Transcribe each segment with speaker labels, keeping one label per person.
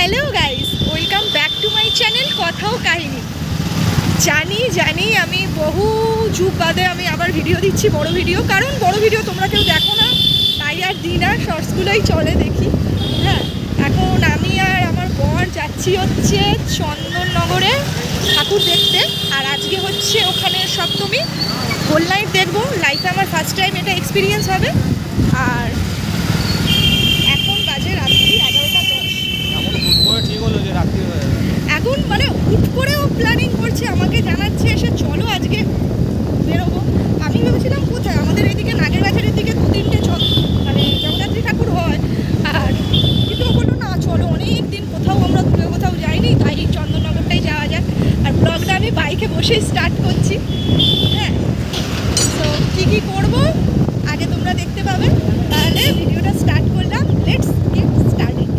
Speaker 1: Hello guys welcome back to my channel Katha O काहिनी। জানি আমি বহু যুগ বাদে আমি আবার ভিডিও দিচ্ছি, বড় ভিডিও। কারণ বড় ভিডিও তোমরা কেউ দেখো না, তাই আর দিন আর শর্টসগুলোই চলে দেখি। হ্যাঁ, এখন আমি আর আমার বর যাচ্ছি হচ্ছে চন্দননগরে ঠাকুর দেখতে। আর আজকে হচ্ছে ওখানে সপ্তমী, হোল নাইট দেখবো। লাইফে আমার ফার্স্ট টাইম এটা এক্সপিরিয়েন্স হবে। আর এখন বাজে রাত্রি 11:10। এখন মানে হুট করেও প্ল্যানিং করছে, আমাকে জানাচ্ছে এসে চলো আজকে বেরোবো। আমি ভেবেছিলাম কোথায়, আমাদের এইদিকে নাগেরবাজারের দিকে 2-3টে মানে জগদ্ধাত্রী ঠাকুর হয়। আর কিন্তু ও বললো না চলো, অনেক দিন কোথাও আমরা দূরে কোথাও যাইনি, তাই চন্দননগরটাই যাওয়া যায়। আর ব্লগটা আমি বাইকে বসেই স্টার্ট করছি। হ্যাঁ, তো কী করবো আগে তোমরা দেখতে পাবে। তাহলে ভিডিওটা স্টার্ট করলাম, লেটস গেট স্টার্টেড।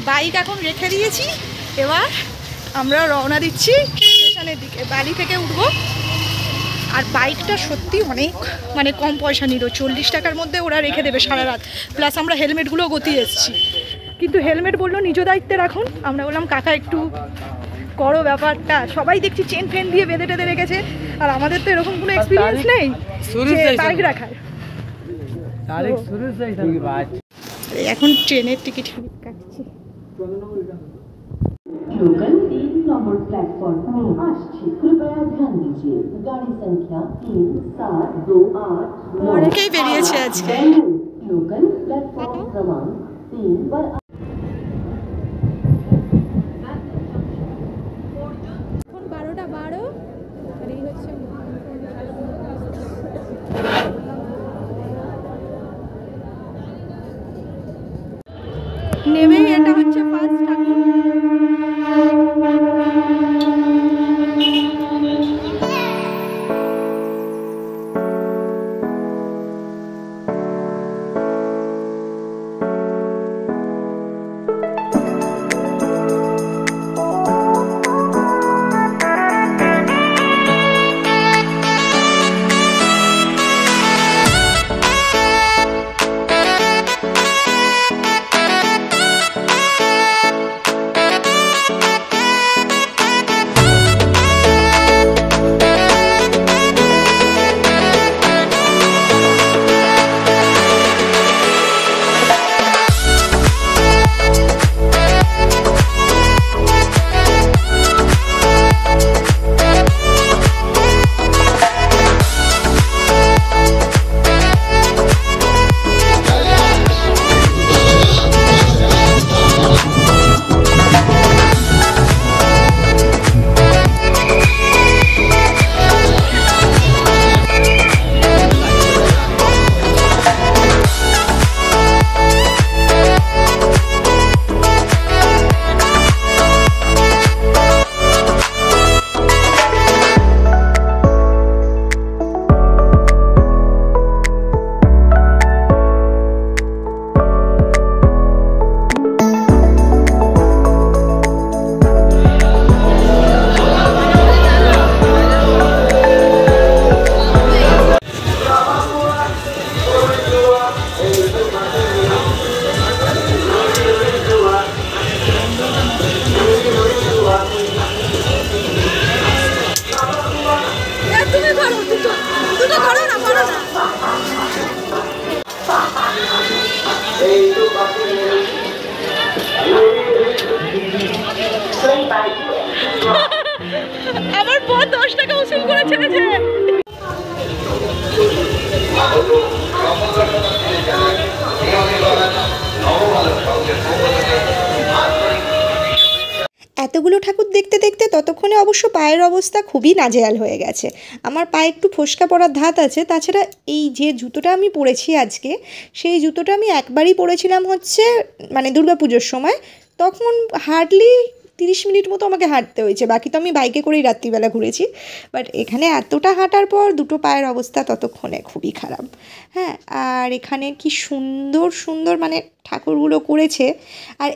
Speaker 1: বাইক এখন রেখে দিয়েছি, এবার আমরা রওনা দিচ্ছি স্টেশনের দিকে। বাড়ি থেকে উঠবো। আর বাইকটা সত্যি অনেক মানে কম পয়সা নিল, 40 টাকার মধ্যে ওরা রেখে দেবে সারা রাত। প্লাস আমরা হেলমেটগুলো গতিয়ে এসেছি, কিন্তু হেলমেট বললো নিজ দায়িত্বে রাখুন। আমরা বললাম কাকা একটু করো ব্যাপারটা। সবাই দেখছি চেন ফেন দিয়ে বেঁধে টেঁধে রেখেছে, আর আমাদের তো এরকম কোনো এক্সপিরিয়েন্স নেই বাইক রাখার। এখন ট্রেনের টিকিট কাটছি।
Speaker 2: लोकल 3 नंबर प्लेटफॉर्म में আসছে, कृपया ध्यान दीजिए गाड़ी संख्या 3728
Speaker 1: অনেকেই বেরিয়েছে আজকে।
Speaker 2: लोकल प्लेटफॉर्म क्रमांक 3 पर
Speaker 1: 12:12 আর এই হচ্ছে নেমেই এটা হচ্ছে ফার্স্ট ঠাকুর। আমার বর 10 টাকা উসুল করে ছেড়েছে। এতগুলো ঠাকুর দেখতে দেখতে ততক্ষণে অবশ্য পায়ের অবস্থা খুবই নাজেহাল হয়ে গেছে। আমার পায়ে একটু ফোস্কা পড়ার ধাত আছে। তাছাড়া এই যে জুতোটা আমি পরেছি আজকে, সেই জুতোটা আমি একবারই পরেছিলাম হচ্ছে মানে দুর্গাপুজোর সময়। তখন হার্ডলি 30 মিনিট মতো আমাকে হাঁটতে হয়েছে, বাকি তো আমি বাইকে করেই রাত্রিবেলা ঘুরেছি। বাট এখানে এতটা হাঁটার পর দুটো পায়ের অবস্থা ততক্ষণে খুবই খারাপ। হ্যাঁ, আর এখানে কি সুন্দর সুন্দর মানে ঠাকুরগুলো করেছে। আর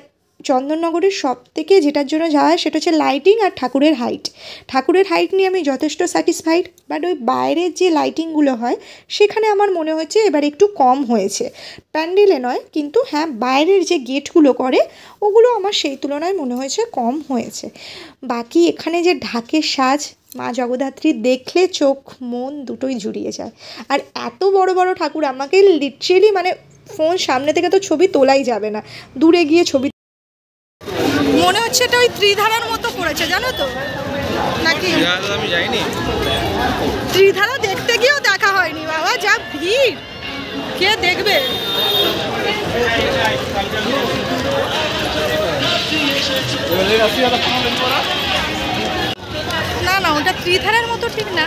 Speaker 1: চন্দননগরের সবথেকে যেটার জন্য যাওয়া হয় সেটা হচ্ছে লাইটিং আর ঠাকুরের হাইট। ঠাকুরের হাইট নিয়ে আমি যথেষ্ট স্যাটিসফাইড, বাট ওই বাইরের যে লাইটিংগুলো হয় সেখানে আমার মনে হচ্ছে এবার একটু কম হয়েছে। প্যান্ডেলে নয়, কিন্তু হ্যাঁ বাইরের যে গেটগুলো করে ওগুলো আমার সেই তুলনায় মনে হয়েছে কম হয়েছে। বাকি এখানে যে ঢাকের সাজ, মা জগদ্ধাত্রী দেখলে চোখ মন দুটোই জুড়িয়ে যায়। আর এত বড় বড় ঠাকুর, আমাকে লিটারেলি মানে ফোন সামনে থেকে তো ছবি তোলাই যাবে না, দূরে গিয়ে ছবি মনে হচ্ছে এটা ওই ত্রিধারার মতো করেছে, জানো তো নাকি?
Speaker 3: আমি যাইনি,
Speaker 1: ত্রিধারা দেখতে গিয়েও দেখা হয়নি বাবা, যা ভিড়, কে দেখবে? না না, ওটা ত্রিধারার মতো ঠিক না।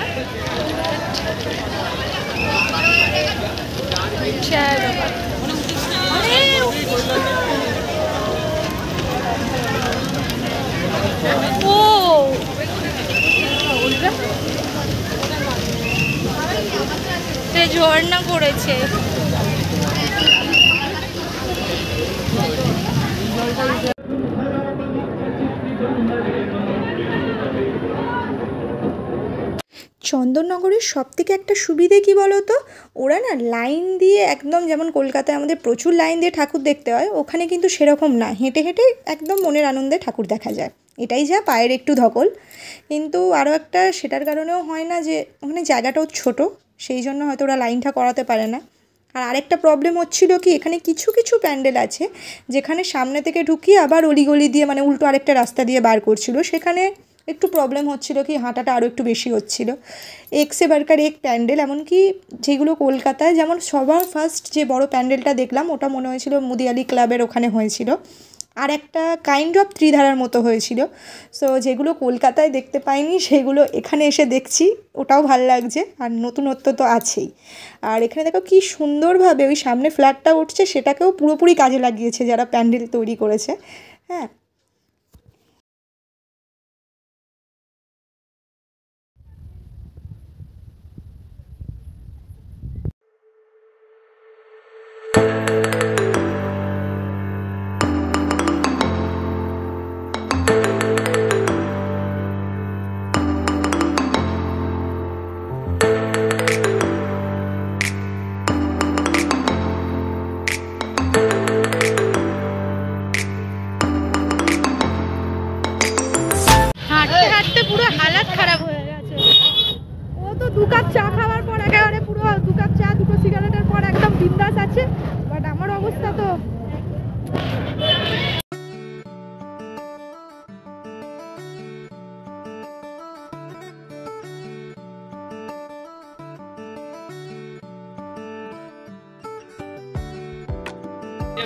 Speaker 1: ও ঝর্ণা করেছে। চন্দননগরের সবথেকে একটা সুবিধে কী বলো তো, ওরা না লাইন দিয়ে একদম, যেমন কলকাতায় আমাদের প্রচুর লাইন দিয়ে ঠাকুর দেখতে হয়, ওখানে কিন্তু সেরকম না, হেঁটে হেঁটে একদম মনের আনন্দে ঠাকুর দেখা যায়। এটাই যা পায়ের একটু ধকল, কিন্তু আরও একটা সেটার কারণেও হয় না যে ওখানে জায়গাটাও ছোট, সেই জন্য হয়তো ওরা লাইনটা করাতে পারে না। আর আরেকটা প্রবলেম হচ্ছিল কি, এখানে কিছু কিছু প্যান্ডেল আছে যেখানে সামনে থেকে ঢুকিয়ে আবার অলিগলি দিয়ে মানে উল্টো আরেকটা রাস্তা দিয়ে বার করছিল, সেখানে একটু প্রবলেম হচ্ছিল কি হাঁটাটা আরও একটু বেশি হচ্ছিল। একসে বারকার এক প্যান্ডেল, এমনকি যেগুলো কলকাতায় যেমন সবার ফার্স্ট যে বড় প্যান্ডেলটা দেখলাম ওটা মনে হয়েছিল মুদিয়ালি ক্লাবের ওখানে হয়েছিল, আর একটা কাইন্ড অফ ত্রিধারার মতো হয়েছিল। সো যেগুলো কলকাতায় দেখতে পাইনি সেগুলো এখানে এসে দেখছি, ওটাও ভালো লাগছে, আর নতুনত্ব তো আছেই। আর এখানে দেখো কি সুন্দরভাবে ওই সামনে ফ্ল্যাগটা উঠছে, সেটাকেও পুরোপুরি কাজে লাগিয়েছে যারা প্যান্ডেল তৈরি করেছে। হ্যাঁ, হাঁটতে হাঁটতে পুরো হালাত খারাপ হয়ে গেছে। ও তো 2 কাপ চা খাওয়ার পর একেবারে পুরো 2 কাপ চা 2 সিগারেটের পর একদম বিন্দাস আছে, বাট আমার অবস্থা তো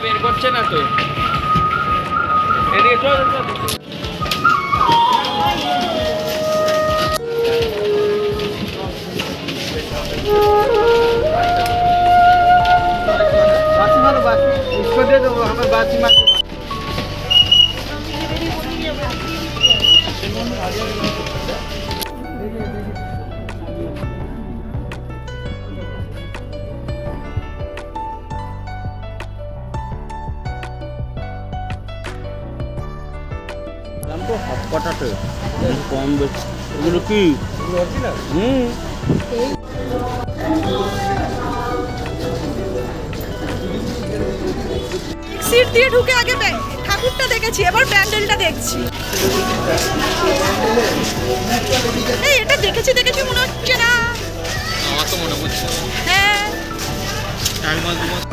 Speaker 3: বের করছে না তো, এদিকে চল চল। बासी मारो, बासी इसको दे दो, हमें बासी मार। দাম তো হাফ কাটাতে কম বেশি, এগুলো কি
Speaker 1: সিট দিয়ে ঢুকে আগে ঠাকুরটা দেখেছি, এবার প্যান্ডেলটা দেখছি। এই এটা দেখেছি দেখেছি মনে হচ্ছে না,
Speaker 3: আমার তো মনে হচ্ছে।
Speaker 1: হ্যাঁ,
Speaker 3: 4 মাস 2 মাস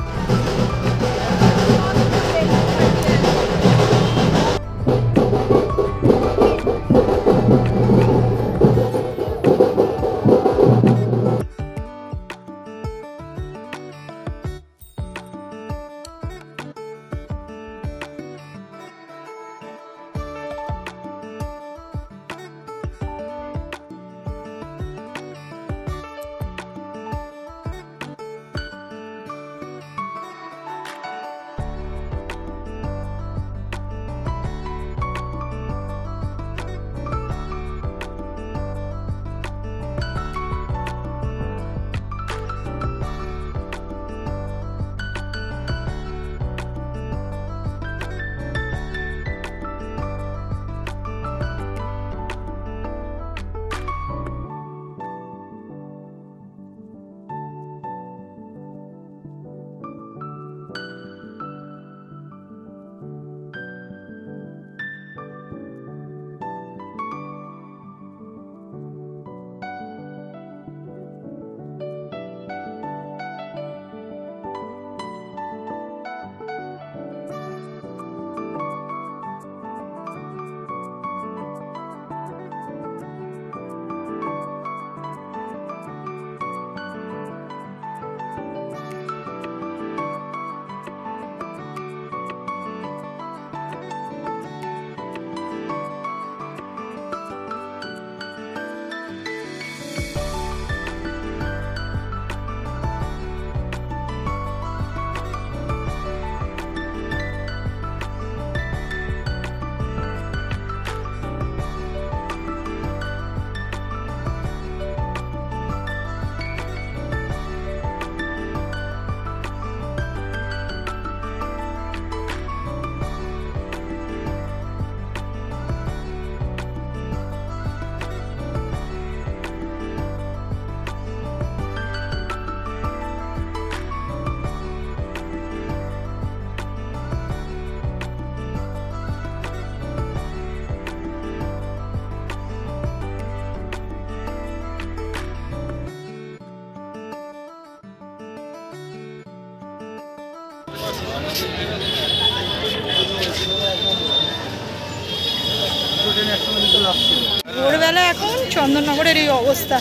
Speaker 1: ভোরবেলা এখন চন্দননগরের এই অবস্থা,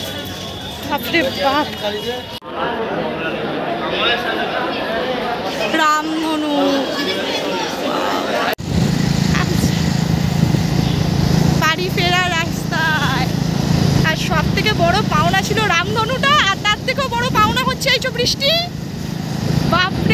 Speaker 1: বাপরে বাপ। রামধনু, বাড়ি ফেরার রাস্তায়। আর সব থেকে বড় পাওনা ছিল রামধনুটা, আর তার থেকেও বড় পাওনা হচ্ছে এই যে বৃষ্টি। বাপরে